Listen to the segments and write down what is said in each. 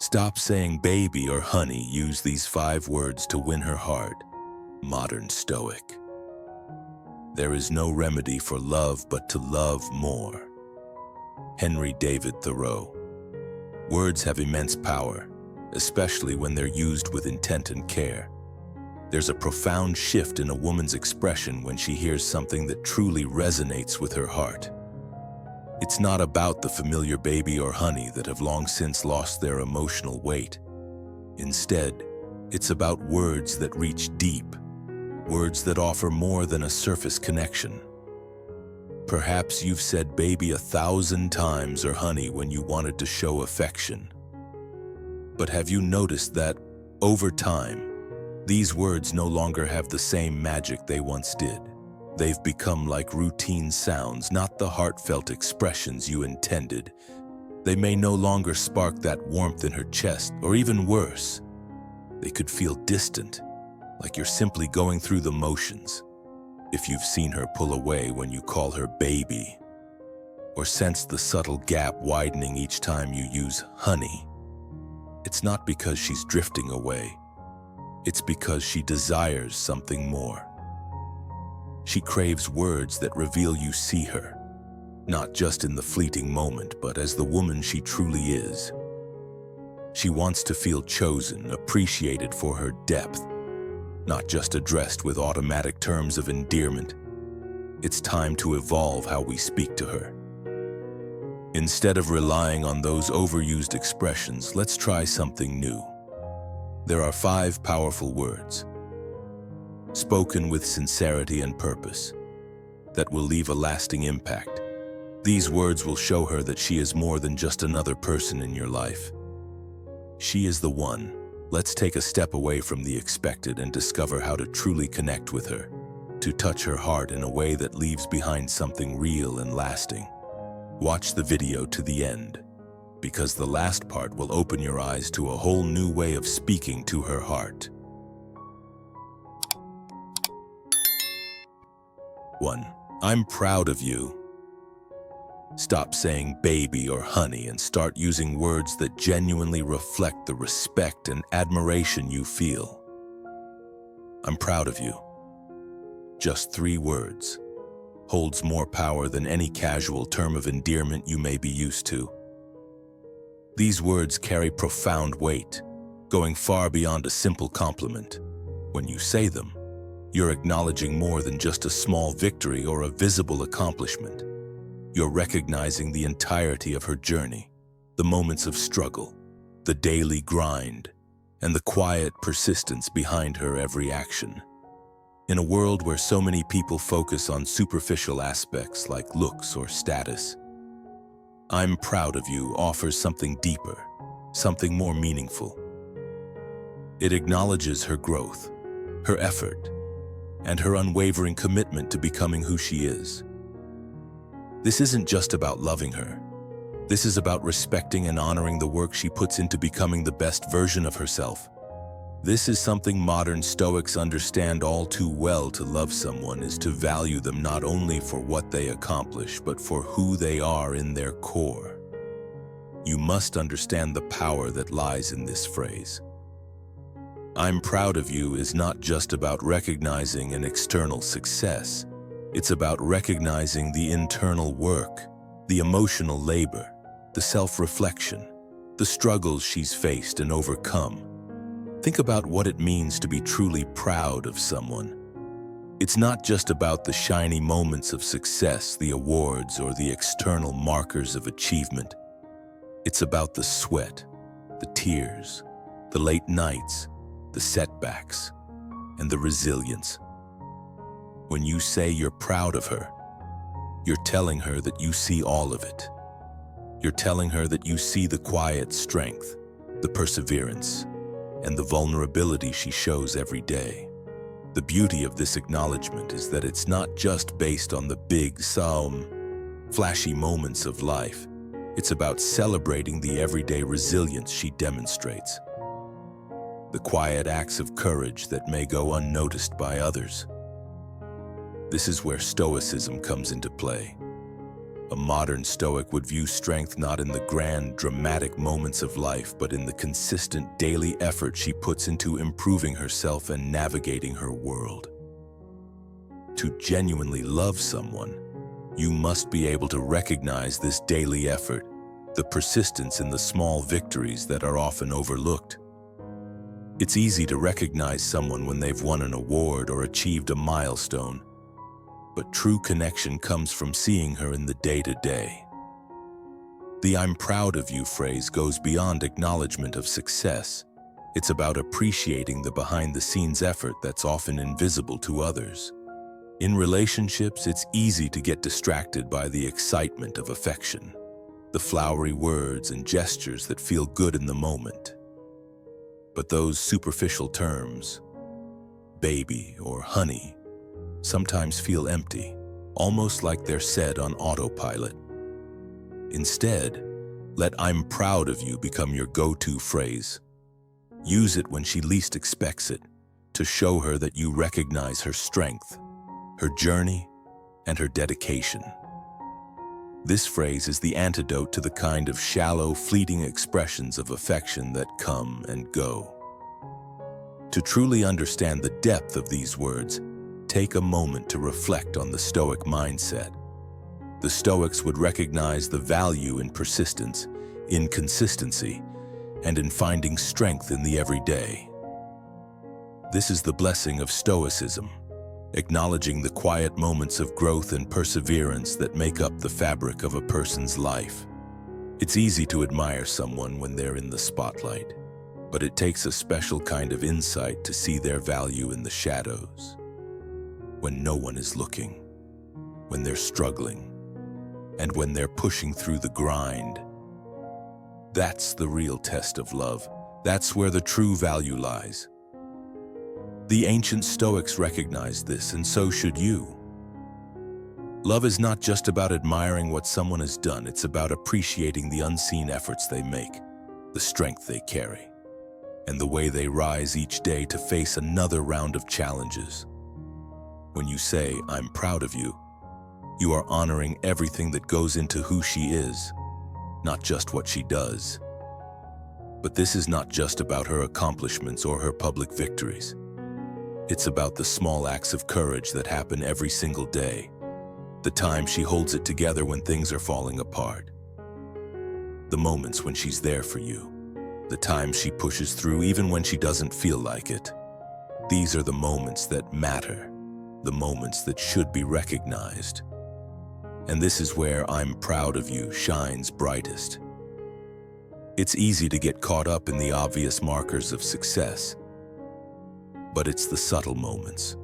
Stop saying baby or honey. Use these 5 words to win her heart. Modern Stoic. There is no remedy for love but to love more. Henry David Thoreau. Words have immense power, especially when they're used with intent and care. There's a profound shift in a woman's expression when she hears something that truly resonates with her heart. It's not about the familiar baby or honey that have long since lost their emotional weight. Instead, it's about words that reach deep, words that offer more than a surface connection. Perhaps you've said baby 1,000 times or honey when you wanted to show affection. But have you noticed that, over time, these words no longer have the same magic they once did? They've become like routine sounds, not the heartfelt expressions you intended. They may no longer spark that warmth in her chest, or even worse, they could feel distant, like you're simply going through the motions. If you've seen her pull away when you call her baby, or sensed the subtle gap widening each time you use honey, it's not because she's drifting away. It's because she desires something more. She craves words that reveal you see her, not just in the fleeting moment, but as the woman she truly is. She wants to feel chosen, appreciated for her depth, not just addressed with automatic terms of endearment. It's time to evolve how we speak to her. Instead of relying on those overused expressions, let's try something new. There are 5 powerful words, spoken with sincerity and purpose, that will leave a lasting impact. These words will show her that she is more than just another person in your life. She is the one. Let's take a step away from the expected and discover how to truly connect with her, to touch her heart in a way that leaves behind something real and lasting. Watch the video to the end, because the last part will open your eyes to a whole new way of speaking to her heart. 1. I'm proud of you. Stop saying baby or honey and start using words that genuinely reflect the respect and admiration you feel. I'm proud of you. Just 3 words holds more power than any casual term of endearment you may be used to. These words carry profound weight, going far beyond a simple compliment. When you say them, you're acknowledging more than just a small victory or a visible accomplishment. You're recognizing the entirety of her journey, the moments of struggle, the daily grind, and the quiet persistence behind her every action. In a world where so many people focus on superficial aspects like looks or status, I'm proud of you offers something deeper, something more meaningful. It acknowledges her growth, her effort, and her unwavering commitment to becoming who she is. This isn't just about loving her. This is about respecting and honoring the work she puts into becoming the best version of herself. This is something modern Stoics understand all too well. To love someone is to value them not only for what they accomplish, but for who they are in their core. You must understand the power that lies in this phrase. I'm proud of you is not just about recognizing an external success. It's about recognizing the internal work, the emotional labor, the self-reflection, the struggles she's faced and overcome. Think about what it means to be truly proud of someone. It's not just about the shiny moments of success, the awards, or the external markers of achievement. It's about the sweat, the tears, the late nights, the setbacks, and the resilience. When you say you're proud of her, you're telling her that you see all of it. You're telling her that you see the quiet strength, the perseverance, and the vulnerability she shows every day. The beauty of this acknowledgement is that it's not just based on the big, flashy moments of life. It's about celebrating the everyday resilience she demonstrates, the quiet acts of courage that may go unnoticed by others. This is where Stoicism comes into play. A modern Stoic would view strength not in the grand, dramatic moments of life, but in the consistent daily effort she puts into improving herself and navigating her world. To genuinely love someone, you must be able to recognize this daily effort, the persistence in the small victories that are often overlooked. It's easy to recognize someone when they've won an award or achieved a milestone, but true connection comes from seeing her in the day-to-day. The "I'm proud of you" phrase goes beyond acknowledgement of success. It's about appreciating the behind-the-scenes effort that's often invisible to others. In relationships, it's easy to get distracted by the excitement of affection, the flowery words and gestures that feel good in the moment. But those superficial terms, baby or honey, sometimes feel empty, almost like they're said on autopilot. Instead, let "I'm proud of you" become your go-to phrase. Use it when she least expects it, to show her that you recognize her strength, her journey, and her dedication. This phrase is the antidote to the kind of shallow, fleeting expressions of affection that come and go. To truly understand the depth of these words, take a moment to reflect on the Stoic mindset. The Stoics would recognize the value in persistence, in consistency, and in finding strength in the everyday. This is the blessing of Stoicism, acknowledging the quiet moments of growth and perseverance that make up the fabric of a person's life. It's easy to admire someone when they're in the spotlight, but it takes a special kind of insight to see their value in the shadows. When no one is looking, when they're struggling, and when they're pushing through the grind. That's the real test of love. That's where the true value lies. The ancient Stoics recognized this, and so should you. Love is not just about admiring what someone has done, it's about appreciating the unseen efforts they make, the strength they carry, and the way they rise each day to face another round of challenges. When you say, "I'm proud of you," you are honoring everything that goes into who she is, not just what she does. But this is not just about her accomplishments or her public victories. It's about the small acts of courage that happen every single day, the time she holds it together when things are falling apart, the moments when she's there for you, the times she pushes through even when she doesn't feel like it. These are the moments that matter, the moments that should be recognized. And this is where "I'm proud of you" shines brightest. It's easy to get caught up in the obvious markers of success, but it's the subtle moments,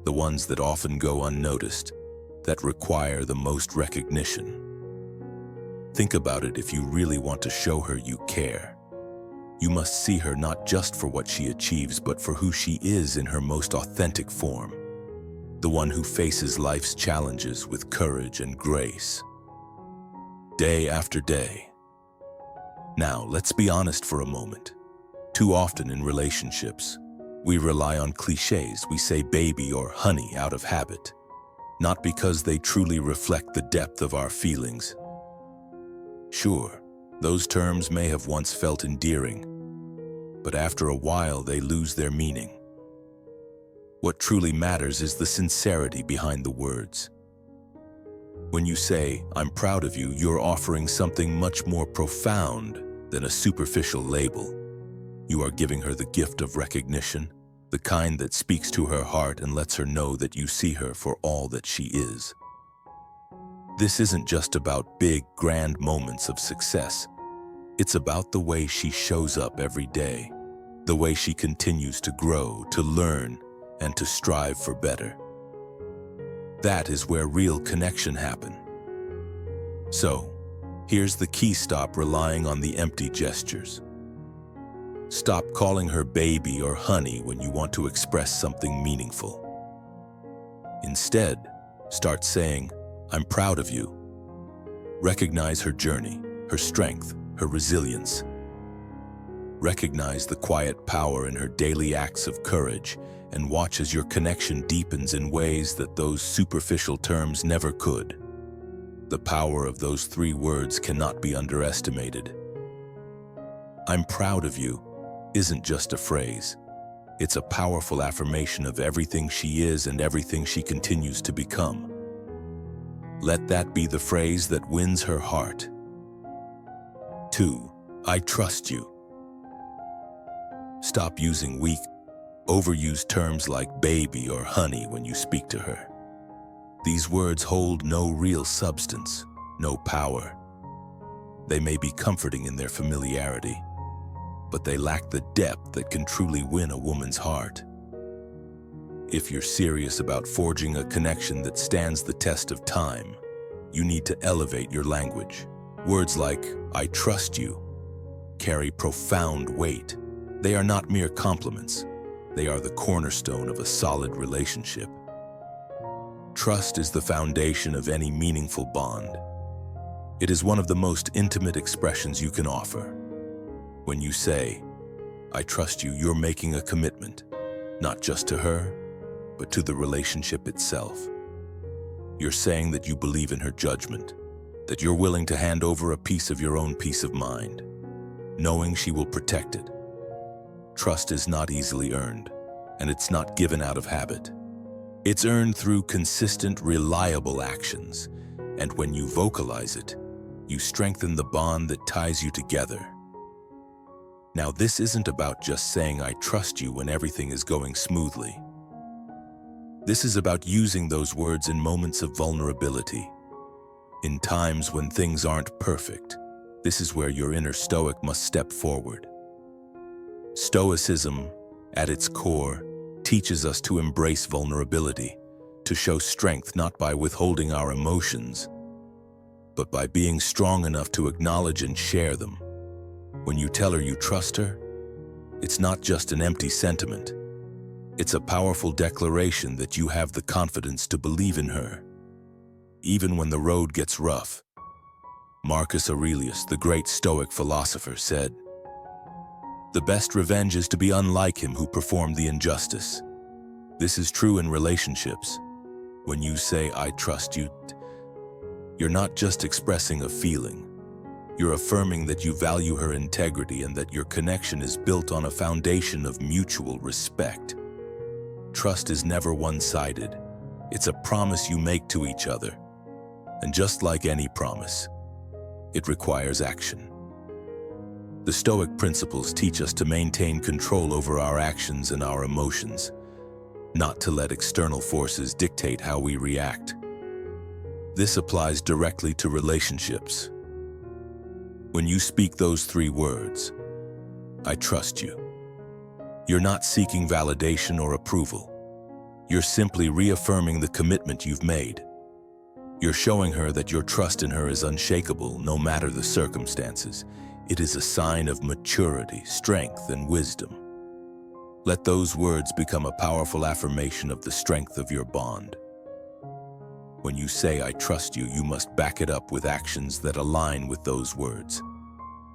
the ones that often go unnoticed, that require the most recognition. Think about it. If you really want to show her you care, you must see her not just for what she achieves, but for who she is in her most authentic form, the one who faces life's challenges with courage and grace, day after day. Now, let's be honest for a moment. Too often in relationships, we rely on cliches. We say baby or honey out of habit, not because they truly reflect the depth of our feelings. Sure, those terms may have once felt endearing, but after a while they lose their meaning. What truly matters is the sincerity behind the words. When you say, "I'm proud of you," you're offering something much more profound than a superficial label. You are giving her the gift of recognition, the kind that speaks to her heart and lets her know that you see her for all that she is. This isn't just about big, grand moments of success. It's about the way she shows up every day, the way she continues to grow, to learn, and to strive for better. That is where real connection happens. So, here's the key: stop relying on the empty gestures. Stop calling her baby or honey when you want to express something meaningful. Instead, start saying, "I'm proud of you." Recognize her journey, her strength, her resilience. Recognize the quiet power in her daily acts of courage, and watch as your connection deepens in ways that those superficial terms never could. The power of those 3 words cannot be underestimated. "I'm proud of you" isn't just a phrase. It's a powerful affirmation of everything she is and everything she continues to become. Let that be the phrase that wins her heart. 2. I trust you. Stop using weak, overused terms like baby or honey when you speak to her. These words hold no real substance, no power. They may be comforting in their familiarity, but they lack the depth that can truly win a woman's heart. If you're serious about forging a connection that stands the test of time, you need to elevate your language. Words like, "I trust you," carry profound weight. They are not mere compliments. They are the cornerstone of a solid relationship. Trust is the foundation of any meaningful bond. It is one of the most intimate expressions you can offer. When you say, "I trust you," you're making a commitment, not just to her, but to the relationship itself. You're saying that you believe in her judgment, that you're willing to hand over a piece of your own peace of mind, knowing she will protect it. Trust is not easily earned, and it's not given out of habit. It's earned through consistent, reliable actions, and when you vocalize it, you strengthen the bond that ties you together. Now, this isn't about just saying "I trust you" when everything is going smoothly. This is about using those words in moments of vulnerability. In times when things aren't perfect, this is where your inner Stoic must step forward. Stoicism, at its core, teaches us to embrace vulnerability, to show strength not by withholding our emotions, but by being strong enough to acknowledge and share them. When you tell her you trust her, it's not just an empty sentiment. It's a powerful declaration that you have the confidence to believe in her, even when the road gets rough. Marcus Aurelius, the great Stoic philosopher, said, "The best revenge is to be unlike him who performed the injustice." This is true in relationships. When you say "I trust you," you're not just expressing a feeling. You're affirming that you value her integrity and that your connection is built on a foundation of mutual respect. Trust is never one-sided. It's a promise you make to each other. And just like any promise, it requires action. The Stoic principles teach us to maintain control over our actions and our emotions, not to let external forces dictate how we react. This applies directly to relationships. When you speak those 3 words, "I trust you," you're not seeking validation or approval. You're simply reaffirming the commitment you've made. You're showing her that your trust in her is unshakable, no matter the circumstances. It is a sign of maturity, strength, and wisdom. Let those words become a powerful affirmation of the strength of your bond. When you say "I trust you," you must back it up with actions that align with those words.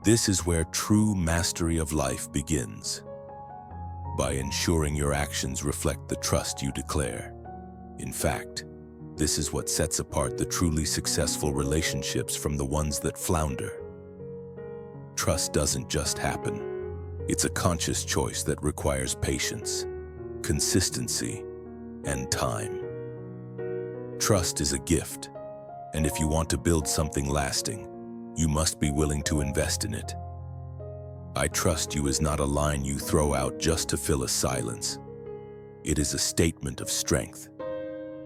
This is where true mastery of life begins, by ensuring your actions reflect the trust you declare. In fact, this is what sets apart the truly successful relationships from the ones that flounder. Trust doesn't just happen. It's a conscious choice that requires patience, consistency, and time. Trust is a gift, and if you want to build something lasting, you must be willing to invest in it. "I trust you" is not a line you throw out just to fill a silence. It is a statement of strength,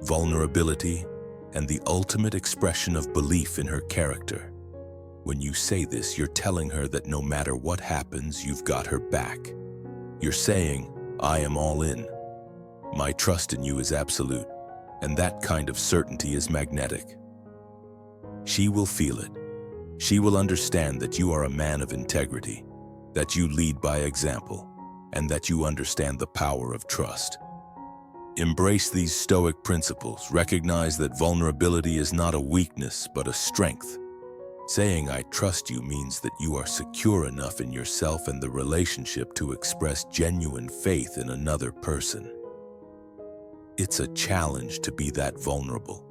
vulnerability, and the ultimate expression of belief in her character. When you say this, you're telling her that no matter what happens, you've got her back. You're saying, "I am all in. My trust in you is absolute." And that kind of certainty is magnetic. She will feel it. She will understand that you are a man of integrity, that you lead by example, and that you understand the power of trust. Embrace these Stoic principles. Recognize that vulnerability is not a weakness, but a strength. Saying "I trust you" means that you are secure enough in yourself and the relationship to express genuine faith in another person. It's a challenge to be that vulnerable,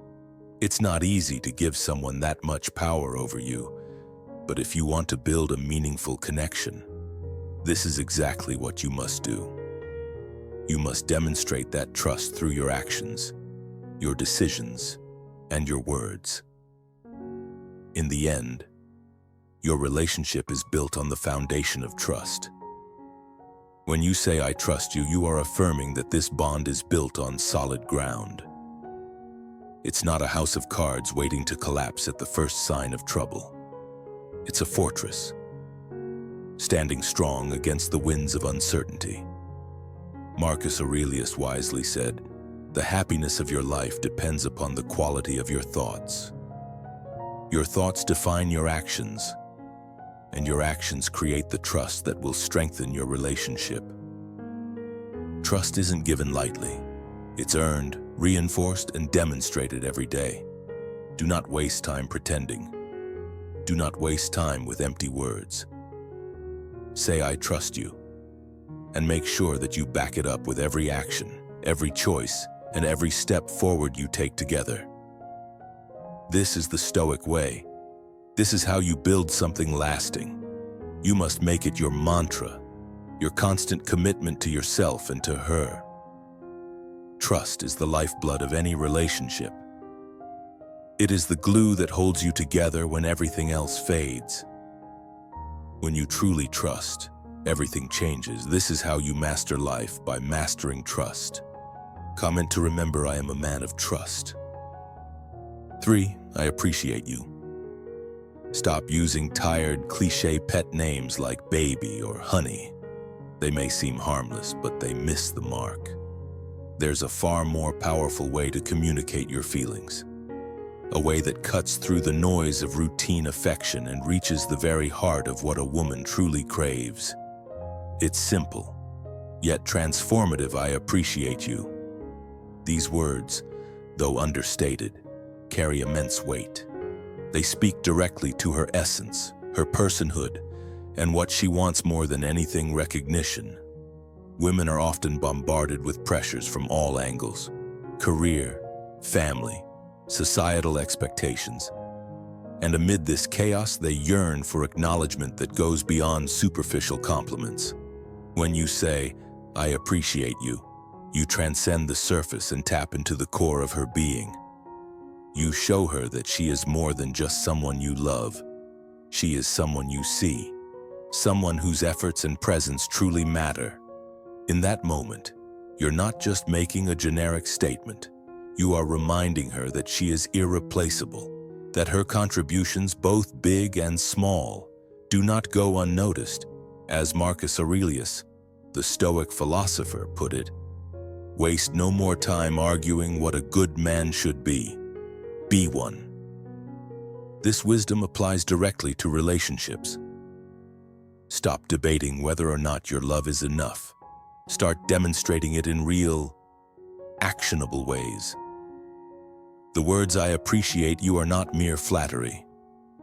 It's not easy to give someone that much power over you, but if you want to build a meaningful connection, this is exactly what you must do. You must demonstrate that trust through your actions, your decisions, and your words. In the end, your relationship is built on the foundation of trust. When you say, "I trust you," you are affirming that this bond is built on solid ground. It's not a house of cards waiting to collapse at the first sign of trouble. It's a fortress, standing strong against the winds of uncertainty. Marcus Aurelius wisely said, "The happiness of your life depends upon the quality of your thoughts. Your thoughts define your actions, and your actions create the trust that will strengthen your relationship." Trust isn't given lightly. It's earned, reinforced, and demonstrated every day. Do not waste time pretending. Do not waste time with empty words. Say, "I trust you," and make sure that you back it up with every action, every choice, and every step forward you take together. This is the Stoic way. This is how you build something lasting. You must make it your mantra, your constant commitment to yourself and to her. Trust is the lifeblood of any relationship. It is the glue that holds you together when everything else fades. When you truly trust, everything changes. This is how you master life, by mastering trust. Comment to remember, I am a man of trust. 3. I appreciate you. Stop using tired, cliché pet names like baby or honey. They may seem harmless, but they miss the mark. There's a far more powerful way to communicate your feelings. A way that cuts through the noise of routine affection and reaches the very heart of what a woman truly craves. It's simple, yet transformative. I appreciate you. These words, though understated, carry immense weight. They speak directly to her essence, her personhood, and what she wants more than anything: recognition. Women are often bombarded with pressures from all angles: career, family, societal expectations. And amid this chaos, they yearn for acknowledgement that goes beyond superficial compliments. When you say, "I appreciate you," you transcend the surface and tap into the core of her being. You show her that she is more than just someone you love. She is someone you see, someone whose efforts and presence truly matter. In that moment, you're not just making a generic statement. You are reminding her that she is irreplaceable, that her contributions, both big and small, do not go unnoticed. As Marcus Aurelius, the Stoic philosopher, put it, "Waste no more time arguing what a good man should be. Be one." This wisdom applies directly to relationships. Stop debating whether or not your love is enough. Start demonstrating it in real, actionable ways. The words "I appreciate you" are not mere flattery.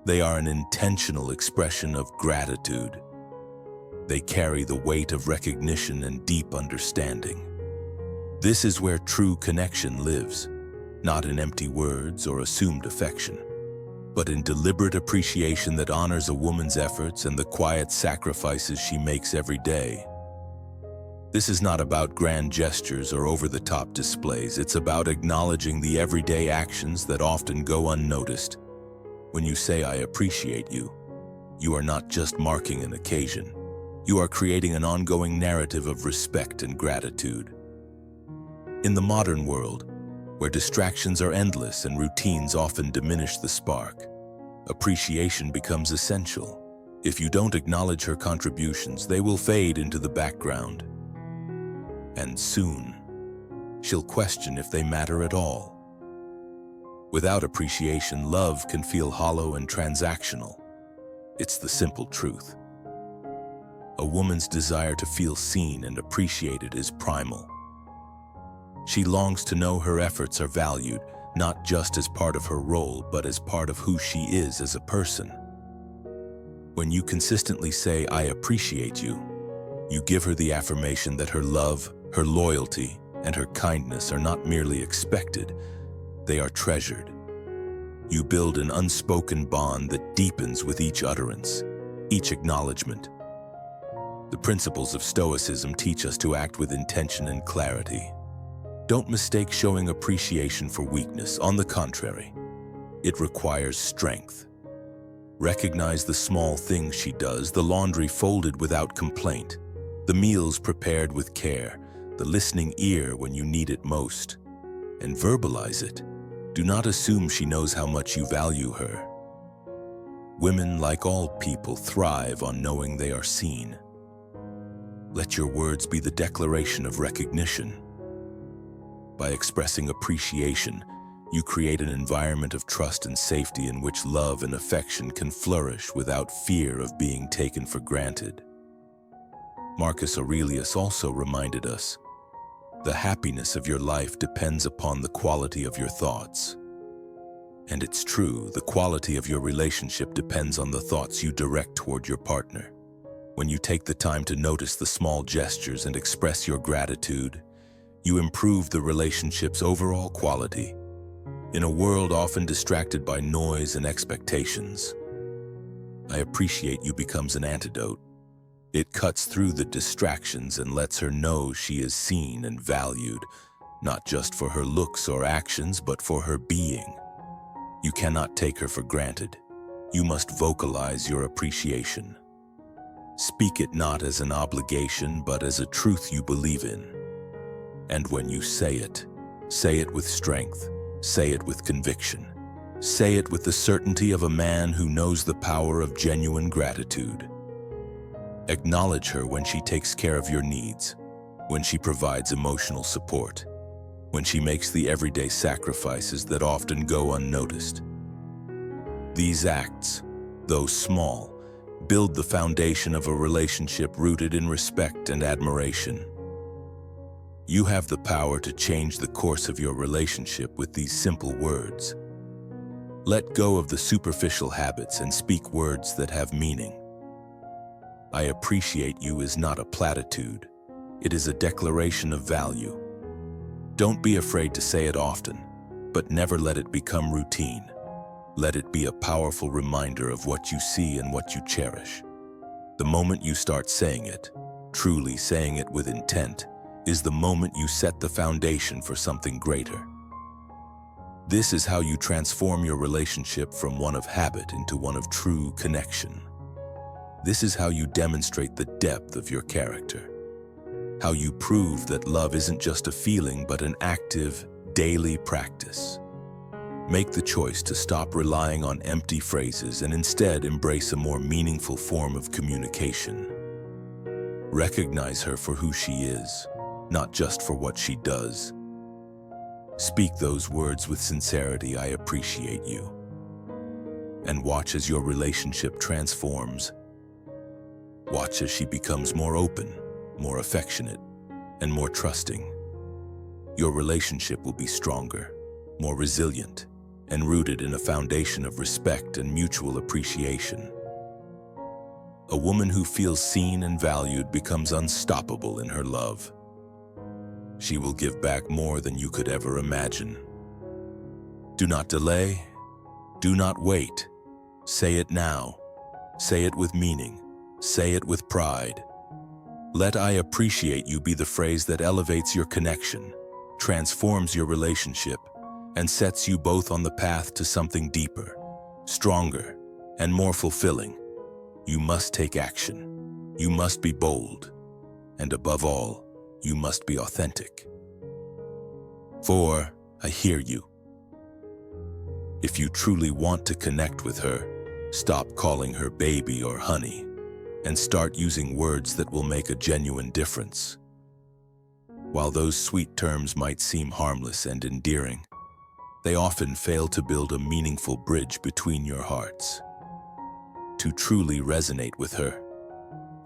They are an intentional expression of gratitude. They carry the weight of recognition and deep understanding. This is where true connection lives, not in empty words or assumed affection, but in deliberate appreciation that honors a woman's efforts and the quiet sacrifices she makes every day. This is not about grand gestures or over-the-top displays. It's about acknowledging the everyday actions that often go unnoticed. When you say, "I appreciate you," you are not just marking an occasion. You are creating an ongoing narrative of respect and gratitude. In the modern world, where distractions are endless and routines often diminish the spark, appreciation becomes essential. If you don't acknowledge her contributions, they will fade into the background. And soon, she'll question if they matter at all. Without appreciation, love can feel hollow and transactional. It's the simple truth. A woman's desire to feel seen and appreciated is primal. She longs to know her efforts are valued, not just as part of her role, but as part of who she is as a person. When you consistently say, "I appreciate you," you give her the affirmation that her love, her loyalty, and her kindness are not merely expected, they are treasured. You build an unspoken bond that deepens with each utterance, each acknowledgement. The principles of Stoicism teach us to act with intention and clarity. Don't mistake showing appreciation for weakness. On the contrary, it requires strength. Recognize the small things she does, the laundry folded without complaint, the meals prepared with care, the listening ear when you need it most, and verbalize it. Do not assume she knows how much you value her. Women, like all people, thrive on knowing they are seen. Let your words be the declaration of recognition. By expressing appreciation, you create an environment of trust and safety in which love and affection can flourish without fear of being taken for granted. Marcus Aurelius also reminded us, the happiness of your life depends upon the quality of your thoughts. And it's true, the quality of your relationship depends on the thoughts you direct toward your partner. When you take the time to notice the small gestures and express your gratitude, you improve the relationship's overall quality. In a world often distracted by noise and expectations, I appreciate you becomes an antidote. It cuts through the distractions and lets her know she is seen and valued, not just for her looks or actions, but for her being. You cannot take her for granted. You must vocalize your appreciation. Speak it not as an obligation, but as a truth you believe in. And when you say it with strength, say it with conviction. Say it with the certainty of a man who knows the power of genuine gratitude. Acknowledge her when she takes care of your needs, when she provides emotional support, when she makes the everyday sacrifices that often go unnoticed. These acts, though small, build the foundation of a relationship rooted in respect and admiration. You have the power to change the course of your relationship with these simple words. Let go of the superficial habits and speak words that have meaning. I appreciate you is not a platitude. It is a declaration of value. Don't be afraid to say it often, but never let it become routine. Let it be a powerful reminder of what you see and what you cherish. The moment you start saying it, truly saying it with intent, is the moment you set the foundation for something greater. This is how you transform your relationship from one of habit into one of true connection. This is how you demonstrate the depth of your character. How you prove that love isn't just a feeling, but an active, daily practice. Make the choice to stop relying on empty phrases and instead embrace a more meaningful form of communication. Recognize her for who she is, not just for what she does. Speak those words with sincerity, I appreciate you. And watch as your relationship transforms. Watch as she becomes more open, more affectionate, and more trusting. Your relationship will be stronger, more resilient, and rooted in a foundation of respect and mutual appreciation. A woman who feels seen and valued becomes unstoppable in her love. She will give back more than you could ever imagine. Do not delay. Do not wait. Say it now. Say it with meaning. Say it with pride. Let I appreciate you be the phrase that elevates your connection, transforms your relationship, and sets you both on the path to something deeper, stronger, and more fulfilling. You must take action. You must be bold. And above all, you must be authentic. For I hear you. If you truly want to connect with her, stop calling her baby or honey, and start using words that will make a genuine difference. While those sweet terms might seem harmless and endearing, they often fail to build a meaningful bridge between your hearts. To truly resonate with her,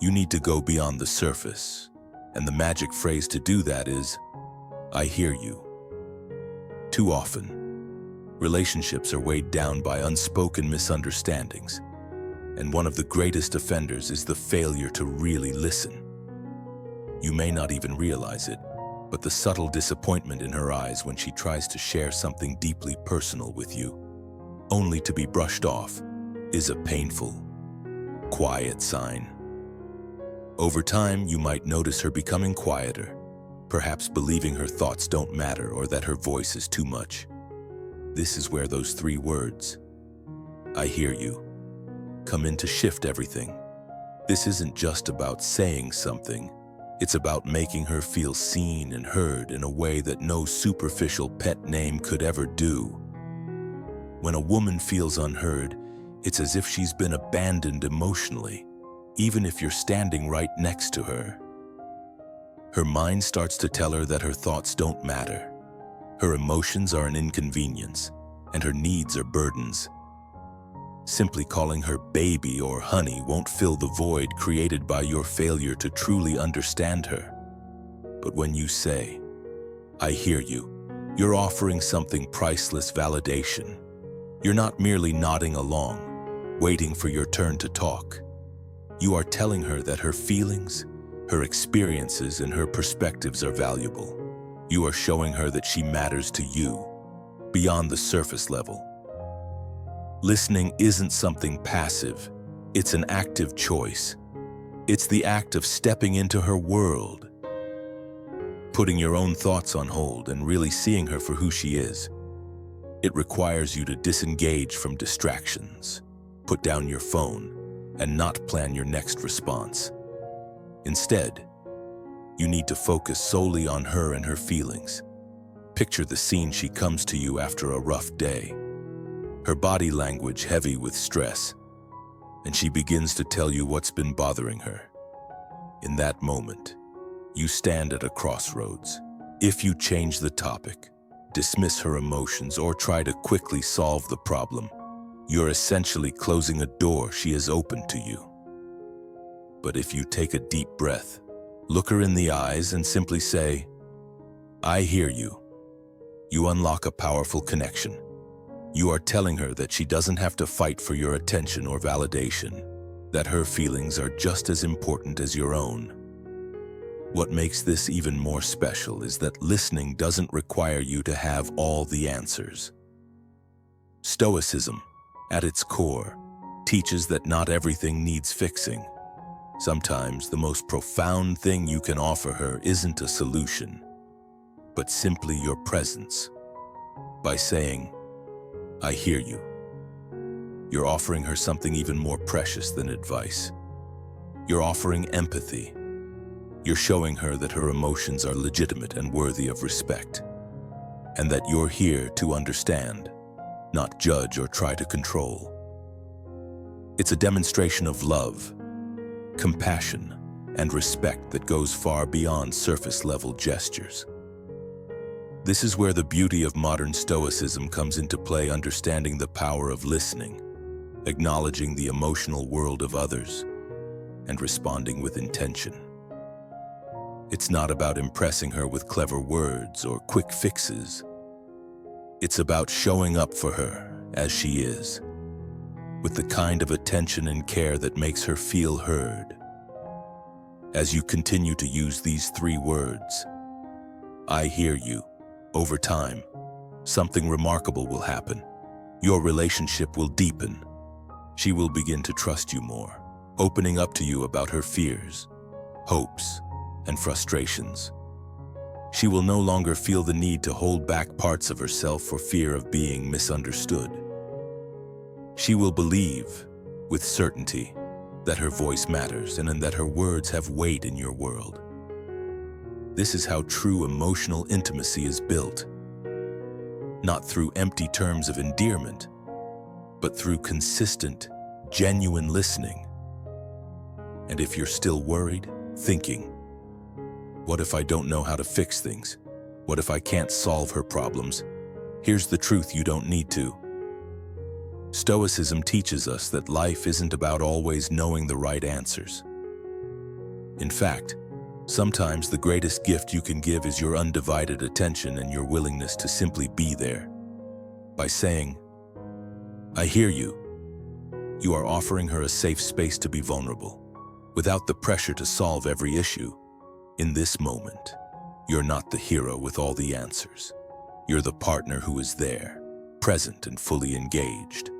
you need to go beyond the surface, and the magic phrase to do that is, I hear you. Too often, relationships are weighed down by unspoken misunderstandings, and one of the greatest offenders is the failure to really listen. You may not even realize it, but the subtle disappointment in her eyes when she tries to share something deeply personal with you. only to be brushed off, is a painful, quiet sign. Over time, you might notice her becoming quieter, perhaps believing her thoughts don't matter or that her voice is too much. This is where those 3 words, "I hear you," come in to shift everything. This isn't just about saying something. It's about making her feel seen and heard in a way that no superficial pet name could ever do. When a woman feels unheard, it's as if she's been abandoned emotionally, even if you're standing right next to her. Her mind starts to tell her that her thoughts don't matter. Her emotions are an inconvenience, and her needs are burdens. Simply calling her baby or honey won't fill the void created by your failure to truly understand her. But when you say, "I hear you," you're offering something priceless: validation. You're not merely nodding along, waiting for your turn to talk. You are telling her that her feelings, her experiences, and her perspectives are valuable. You are showing her that she matters to you, beyond the surface level. Listening isn't something passive, it's an active choice. It's the act of stepping into her world, putting your own thoughts on hold and really seeing her for who she is. It requires you to disengage from distractions, put down your phone, and not plan your next response. Instead, you need to focus solely on her and her feelings. Picture the scene: she comes to you after a rough day, her body language heavy with stress, and she begins to tell you what's been bothering her. In that moment, you stand at a crossroads. If you change the topic, dismiss her emotions, or try to quickly solve the problem, you're essentially closing a door she has opened to you. But if you take a deep breath, look her in the eyes, and simply say, "I hear you," you unlock a powerful connection. You are telling her that she doesn't have to fight for your attention or validation, that her feelings are just as important as your own. What makes this even more special is that listening doesn't require you to have all the answers. Stoicism, at its core, teaches that not everything needs fixing. Sometimes the most profound thing you can offer her isn't a solution, but simply your presence. By saying, "I hear you," you're offering her something even more precious than advice. You're offering empathy. You're showing her that her emotions are legitimate and worthy of respect, and that you're here to understand, not judge or try to control. It's a demonstration of love, compassion, and respect that goes far beyond surface-level gestures. This is where the beauty of modern Stoicism comes into play: understanding the power of listening, acknowledging the emotional world of others, and responding with intention. It's not about impressing her with clever words or quick fixes. It's about showing up for her as she is, with the kind of attention and care that makes her feel heard. As you continue to use these 3 words, "I hear you," over time, something remarkable will happen. Your relationship will deepen. She will begin to trust you more, opening up to you about her fears, hopes, and frustrations. She will no longer feel the need to hold back parts of herself for fear of being misunderstood. She will believe, with certainty, that her voice matters and that her words have weight in your world. This is how true emotional intimacy is built. Not through empty terms of endearment, but through consistent, genuine listening. And if you're still worried, thinking, "What if I don't know how to fix things? What if I can't solve her problems?" Here's the truth: you don't need to. Stoicism teaches us that life isn't about always knowing the right answers. In fact, sometimes the greatest gift you can give is your undivided attention and your willingness to simply be there. By saying, "I hear you," you are offering her a safe space to be vulnerable, without the pressure to solve every issue. In this moment, you're not the hero with all the answers. You're the partner who is there, present and fully engaged.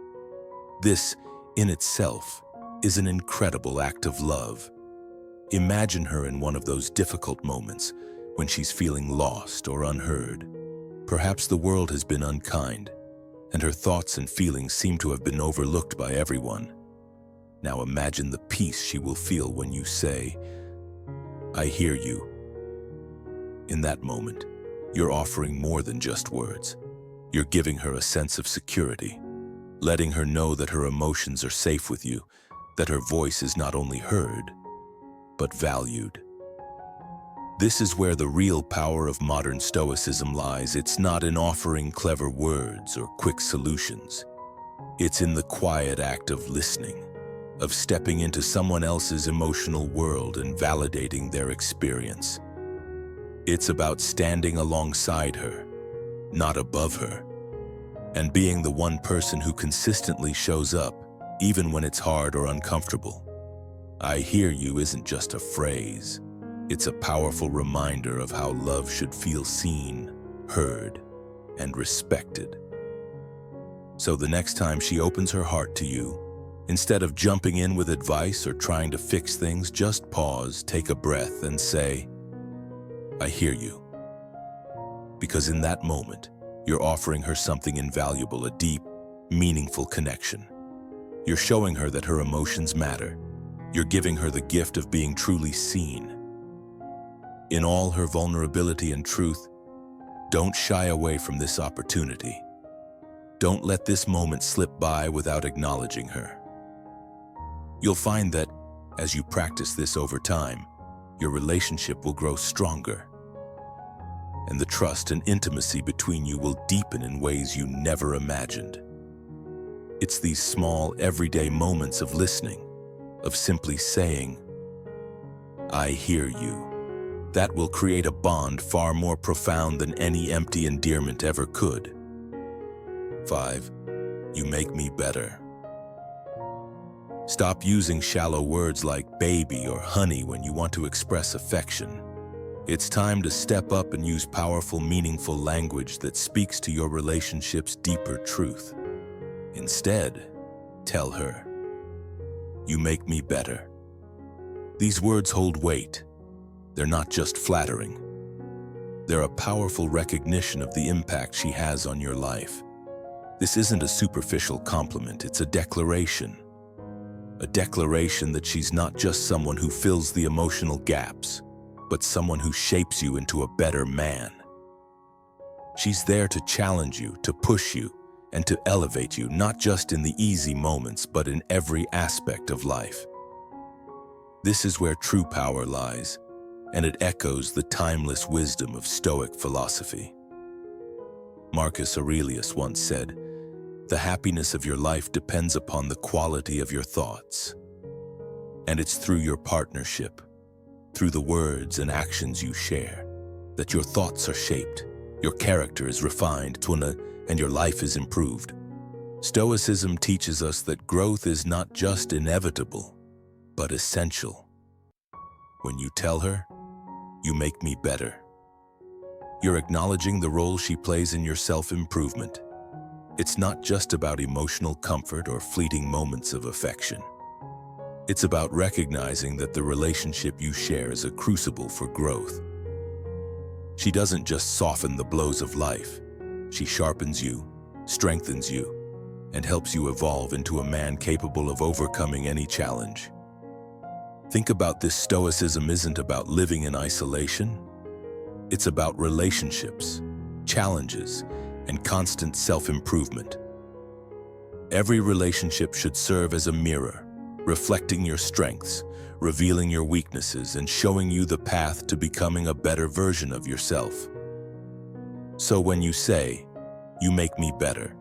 This, in itself, is an incredible act of love. Imagine her in one of those difficult moments when she's feeling lost or unheard. Perhaps the world has been unkind, and her thoughts and feelings seem to have been overlooked by everyone. Now imagine the peace she will feel when you say, "I hear you." In that moment, you're offering more than just words. You're giving her a sense of security, letting her know that her emotions are safe with you, that her voice is not only heard, but valued. This is where the real power of modern Stoicism lies. It's not in offering clever words or quick solutions. It's in the quiet act of listening, of stepping into someone else's emotional world and validating their experience. It's about standing alongside her, not above her, and being the one person who consistently shows up, even when it's hard or uncomfortable. "I hear you" isn't just a phrase. It's a powerful reminder of how love should feel seen, heard, and respected. So the next time she opens her heart to you, instead of jumping in with advice or trying to fix things, just pause, take a breath, and say, "I hear you." Because in that moment, you're offering her something invaluable, a deep, meaningful connection. You're showing her that her emotions matter. You're giving her the gift of being truly seen. In all her vulnerability and truth, don't shy away from this opportunity. Don't let this moment slip by without acknowledging her. You'll find that, as you practice this over time, your relationship will grow stronger, and the trust and intimacy between you will deepen in ways you never imagined. It's these small, everyday moments of listening, of simply saying, "I hear you," that will create a bond far more profound than any empty endearment ever could. 5. You make me better. Stop using shallow words like baby or honey when you want to express affection. It's time to step up and use powerful, meaningful language that speaks to your relationship's deeper truth. Instead, tell her, "You make me better." These words hold weight. They're not just flattering. They're a powerful recognition of the impact she has on your life. This isn't a superficial compliment, it's a declaration. A declaration that she's not just someone who fills the emotional gaps, but someone who shapes you into a better man. She's there to challenge you, to push you, and to elevate you, not just in the easy moments, but in every aspect of life. This is where true power lies, and it echoes the timeless wisdom of Stoic philosophy. Marcus Aurelius once said, "The happiness of your life depends upon the quality of your thoughts." And it's through your partnership, through the words and actions you share, that your thoughts are shaped, your character is refined, and your life is improved. Stoicism teaches us that growth is not just inevitable, but essential. When you tell her, "You make me better," you're acknowledging the role she plays in your self-improvement. It's not just about emotional comfort or fleeting moments of affection. It's about recognizing that the relationship you share is a crucible for growth. She doesn't just soften the blows of life. She sharpens you, strengthens you, and helps you evolve into a man capable of overcoming any challenge. Think about this: Stoicism isn't about living in isolation. It's about relationships, challenges, and constant self-improvement. Every relationship should serve as a mirror, reflecting your strengths, revealing your weaknesses, and showing you the path to becoming a better version of yourself. So when you say, "You make me better,"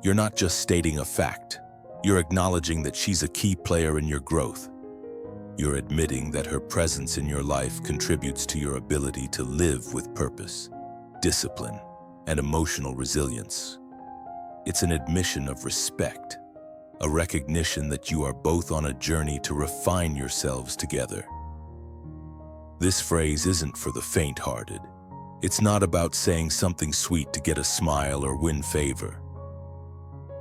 you're not just stating a fact. You're acknowledging that she's a key player in your growth. You're admitting that her presence in your life contributes to your ability to live with purpose, discipline, and emotional resilience. It's an admission of respect, a recognition that you are both on a journey to refine yourselves together. This phrase isn't for the faint-hearted. It's not about saying something sweet to get a smile or win favor.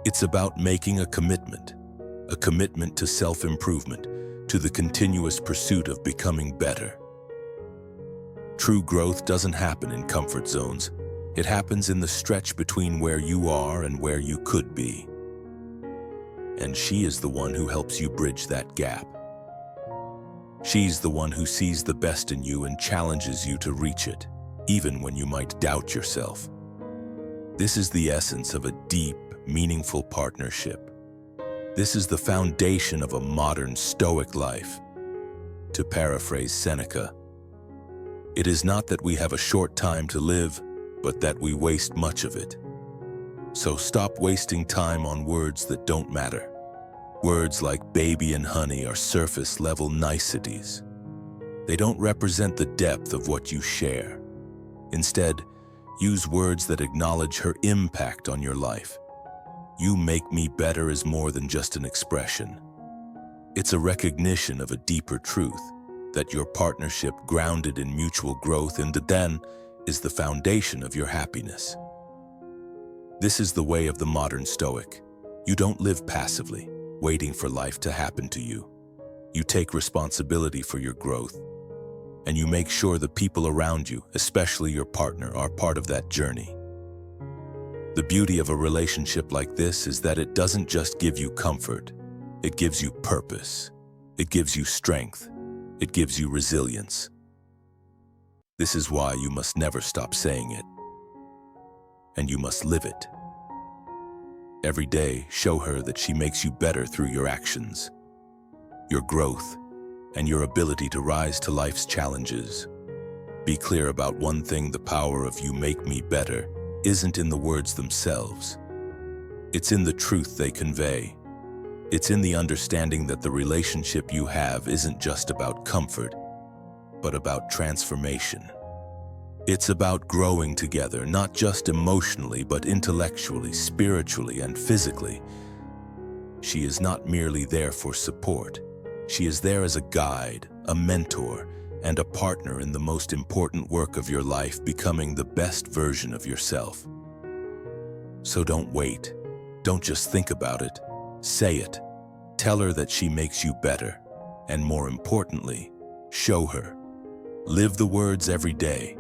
It's about making a commitment to self-improvement, to the continuous pursuit of becoming better. True growth doesn't happen in comfort zones. It happens in the stretch between where you are and where you could be. And she is the one who helps you bridge that gap. She's the one who sees the best in you and challenges you to reach it, even when you might doubt yourself. This is the essence of a deep, meaningful partnership. This is the foundation of a modern Stoic life. To paraphrase Seneca, it is not that we have a short time to live, but that we waste much of it. So stop wasting time on words that don't matter. Words like baby and honey are surface-level niceties. They don't represent the depth of what you share. Instead, use words that acknowledge her impact on your life. You make me better is more than just an expression. It's a recognition of a deeper truth, that your partnership grounded in mutual growth and then is the foundation of your happiness. This is the way of the modern Stoic. You don't live passively, waiting for life to happen to you. You take responsibility for your growth, and you make sure the people around you, especially your partner, are part of that journey. The beauty of a relationship like this is that it doesn't just give you comfort, it gives you purpose, it gives you strength, it gives you resilience. This is why you must never stop saying it, and you must live it. Every day, show her that she makes you better through your actions, your growth, and your ability to rise to life's challenges. Be clear about one thing: the power of "you make me better" isn't in the words themselves. It's in the truth they convey. It's in the understanding that the relationship you have isn't just about comfort, but about transformation. It's about growing together, not just emotionally, but intellectually, spiritually, and physically. She is not merely there for support. She is there as a guide, a mentor, and a partner in the most important work of your life, becoming the best version of yourself. So don't wait. Don't just think about it. Say it. Tell her that she makes you better. And more importantly, show her. Live the words every day.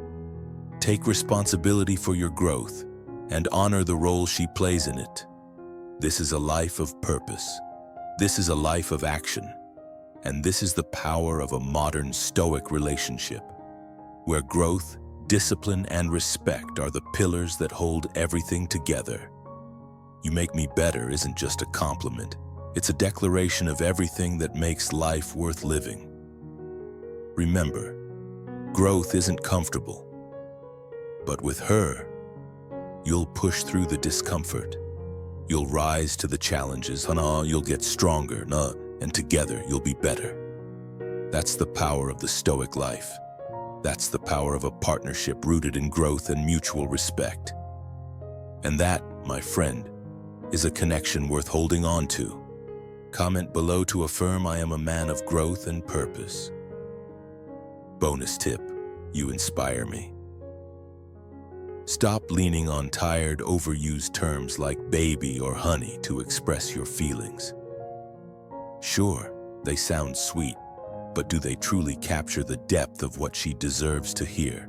Take responsibility for your growth and honor the role she plays in it. This is a life of purpose. This is a life of action. And this is the power of a modern Stoic relationship, where growth, discipline, and respect are the pillars that hold everything together. "You make me better" isn't just a compliment. It's a declaration of everything that makes life worth living. Remember, growth isn't comfortable, but with her, you'll push through the discomfort. You'll rise to the challenges, you'll get stronger, and together you'll be better. That's the power of the Stoic life. That's the power of a partnership rooted in growth and mutual respect. And that, my friend, is a connection worth holding on to. Comment below to affirm I am a man of growth and purpose. Bonus tip: you inspire me. Stop leaning on tired, overused terms like baby or honey to express your feelings. Sure, they sound sweet, but do they truly capture the depth of what she deserves to hear?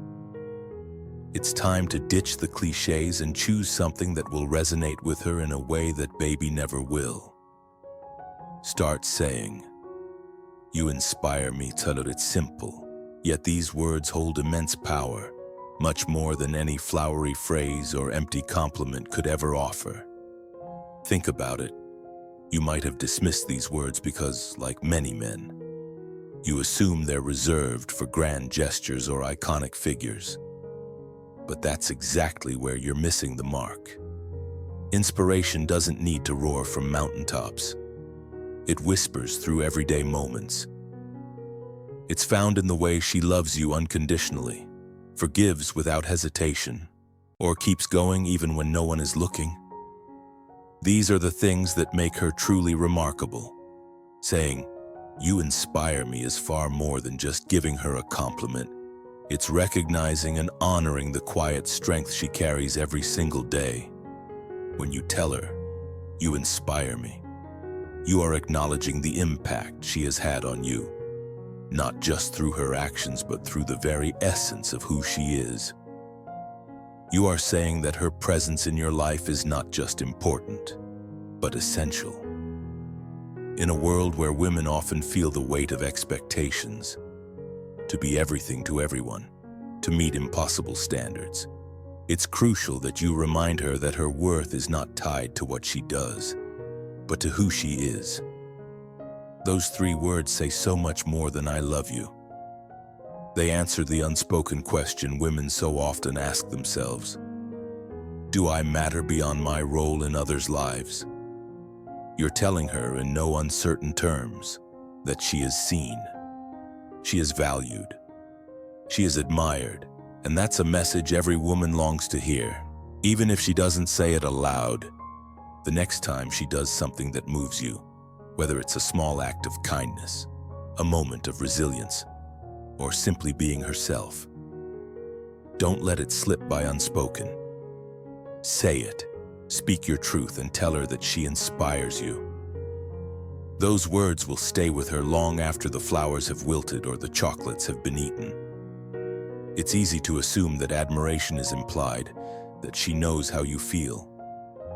It's time to ditch the cliches and choose something that will resonate with her in a way that baby never will. Start saying, "You inspire me." It's simple, yet these words hold immense power, much more than any flowery phrase or empty compliment could ever offer. Think about it. You might have dismissed these words because, like many men, you assume they're reserved for grand gestures or iconic figures. But that's exactly where you're missing the mark. Inspiration doesn't need to roar from mountaintops. It whispers through everyday moments. It's found in the way she loves you unconditionally, forgives without hesitation, or keeps going even when no one is looking. These are the things that make her truly remarkable. Saying, "You inspire me" is far more than just giving her a compliment. It's recognizing and honoring the quiet strength she carries every single day. When you tell her, You inspire me. You are acknowledging the impact she has had on you, not just through her actions, but through the very essence of who she is. You are saying that her presence in your life is not just important, but essential. In a world where women often feel the weight of expectations, to be everything to everyone, to meet impossible standards, it's crucial that you remind her that her worth is not tied to what she does, but to who she is. Those 3 words say so much more than "I love you." They answer the unspoken question women so often ask themselves: do I matter beyond my role in others' lives? You're telling her in no uncertain terms that she is seen, she is valued, she is admired, and that's a message every woman longs to hear. Even if she doesn't say it aloud, the next time she does something that moves you, whether it's a small act of kindness, a moment of resilience, or simply being herself, don't let it slip by unspoken. Say it. Speak your truth and tell her that she inspires you. Those words will stay with her long after the flowers have wilted or the chocolates have been eaten. It's easy to assume that admiration is implied, that she knows how you feel.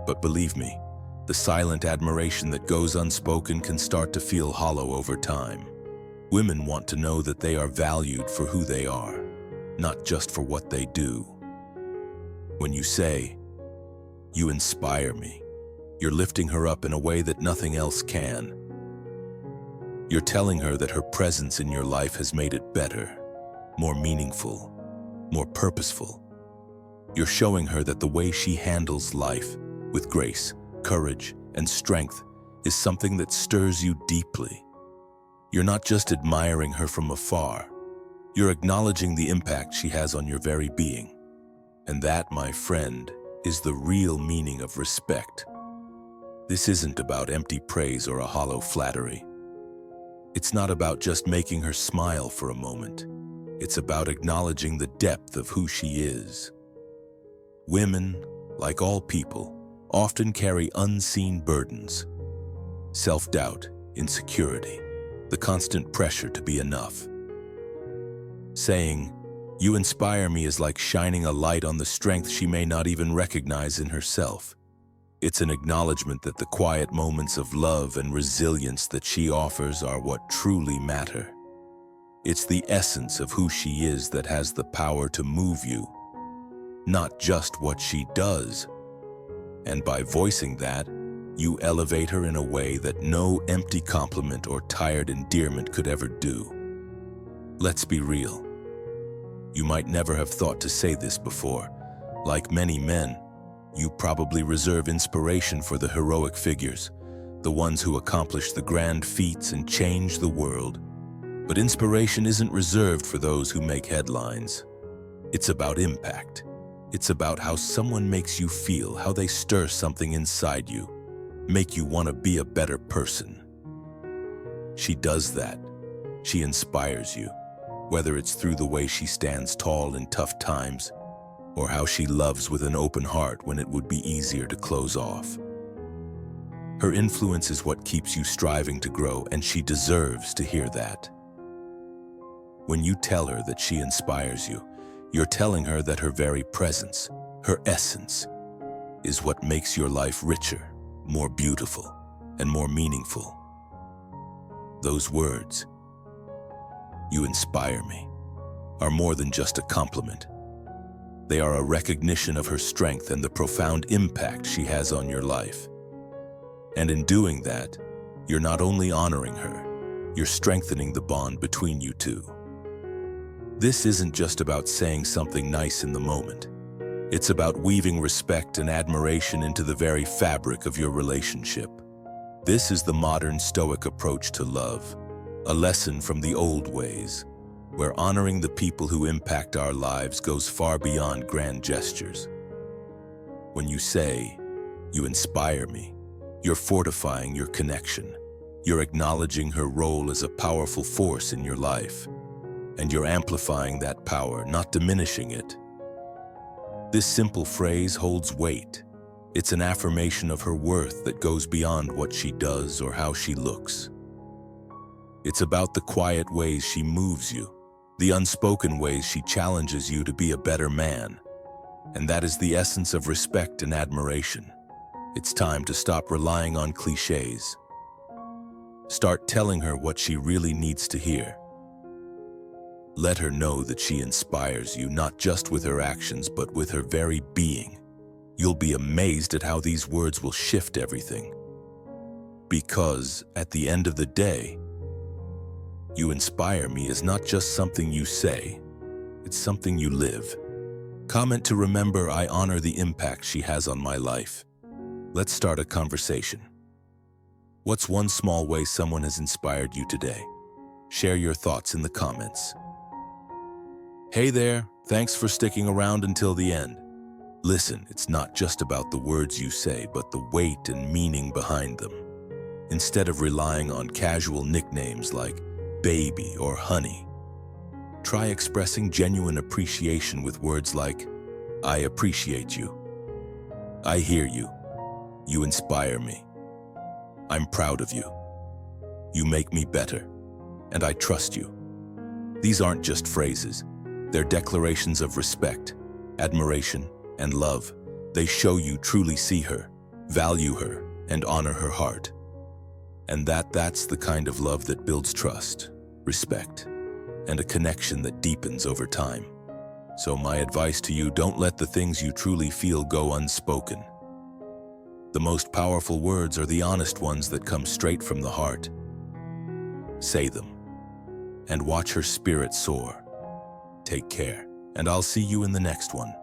But believe me, the silent admiration that goes unspoken can start to feel hollow over time. Women want to know that they are valued for who they are, not just for what they do. When you say, "You inspire me," you're lifting her up in a way that nothing else can. You're telling her that her presence in your life has made it better, more meaningful, more purposeful. You're showing her that the way she handles life with grace, courage, and strength is something that stirs you deeply. You're not just admiring her from afar. You're acknowledging the impact she has on your very being. And that, my friend, is the real meaning of respect. This isn't about empty praise or a hollow flattery. It's not about just making her smile for a moment. It's about acknowledging the depth of who she is. Women, like all people, often carry unseen burdens: self-doubt, insecurity, the constant pressure to be enough. Saying, "You inspire me," is like shining a light on the strength she may not even recognize in herself. It's an acknowledgement that the quiet moments of love and resilience that she offers are what truly matter. It's the essence of who she is that has the power to move you, not just what she does. And by voicing that, you elevate her in a way that no empty compliment or tired endearment could ever do. Let's be real. You might never have thought to say this before. Like many men, you probably reserve inspiration for the heroic figures, the ones who accomplish the grand feats and change the world. But inspiration isn't reserved for those who make headlines. It's about impact. It's about how someone makes you feel, how they stir something inside you, make you want to be a better person. She does that. She inspires you, whether it's through the way she stands tall in tough times, or how she loves with an open heart when it would be easier to close off. Her influence is what keeps you striving to grow, and she deserves to hear that. When you tell her that she inspires you, you're telling her that her very presence, her essence, is what makes your life richer, more beautiful, and more meaningful. Those words, "You inspire me," are more than just a compliment. They are a recognition of her strength and the profound impact she has on your life. And in doing that, you're not only honoring her, you're strengthening the bond between you two. This isn't just about saying something nice in the moment. It's about weaving respect and admiration into the very fabric of your relationship. This is the modern Stoic approach to love, a lesson from the old ways, where honoring the people who impact our lives goes far beyond grand gestures. When you say, "You inspire me," you're fortifying your connection. You're acknowledging her role as a powerful force in your life, and you're amplifying that power, not diminishing it. This simple phrase holds weight. It's an affirmation of her worth that goes beyond what she does or how she looks. It's about the quiet ways she moves you, the unspoken ways she challenges you to be a better man. And that is the essence of respect and admiration. It's time to stop relying on cliches. Start telling her what she really needs to hear. Let her know that she inspires you not just with her actions, but with her very being. You'll be amazed at how these words will shift everything. Because, at the end of the day, "You inspire me" is not just something you say, it's something you live. Comment to remember I honor the impact she has on my life. Let's start a conversation. What's one small way someone has inspired you today? Share your thoughts in the comments. Hey there, thanks for sticking around until the end. Listen, it's not just about the words you say, but the weight and meaning behind them. Instead of relying on casual nicknames like baby or honey, try expressing genuine appreciation with words like, "I appreciate you. I hear you. You inspire me. I'm proud of you. You make me better. And I trust you." These aren't just phrases. They're declarations of respect, admiration, and love. They show you truly see her, value her, and honor her heart. And that's the kind of love that builds trust, respect, and a connection that deepens over time. So my advice to you, don't let the things you truly feel go unspoken. The most powerful words are the honest ones that come straight from the heart. Say them, and watch her spirit soar. Take care, and I'll see you in the next one.